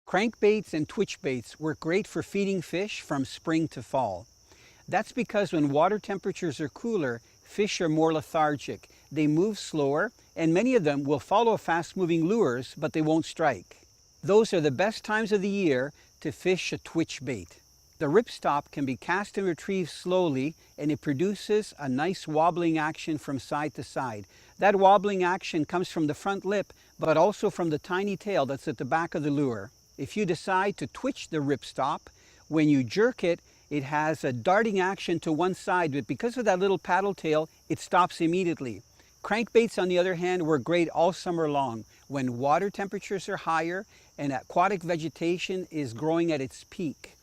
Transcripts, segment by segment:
Crankbaits and twitch baits work great for feeding fish from spring to fall. That's because when water temperatures are cooler, fish are more lethargic. They move slower, and many of them will follow fast-moving lures, but they won't strike. Those are the best times of the year to fish a twitch bait. The ripstop can be cast and retrieved slowly, and it produces a nice wobbling action from side to side. That wobbling action comes from the front lip, but also from the tiny tail that's at the back of the lure. If you decide to twitch the ripstop, when you jerk it, it has a darting action to one side, but because of that little paddle tail, it stops immediately. Crankbaits, on the other hand, work great all summer long when water temperatures are higher and aquatic vegetation is growing at its peak.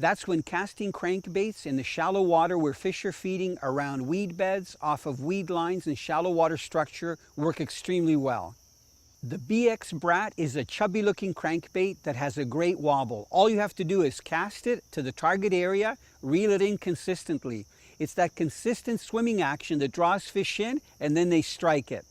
That's when casting crankbaits in the shallow water where fish are feeding around weed beds, off of weed lines and shallow water structure work extremely well. The BX Brat is a chubby looking crankbait that has a great wobble. All you have to do is cast it to the target area, reel it in consistently. It's that consistent swimming action that draws fish in and then they strike it.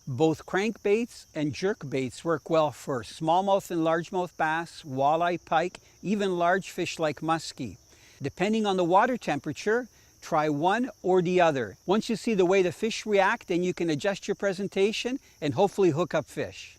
Both crankbaits and jerkbaits work well for smallmouth and largemouth bass, walleye, pike, even large fish like muskie. Depending on the water temperature, try one or the other. Once you see the way the fish react, then you can adjust your presentation and hopefully hook up fish.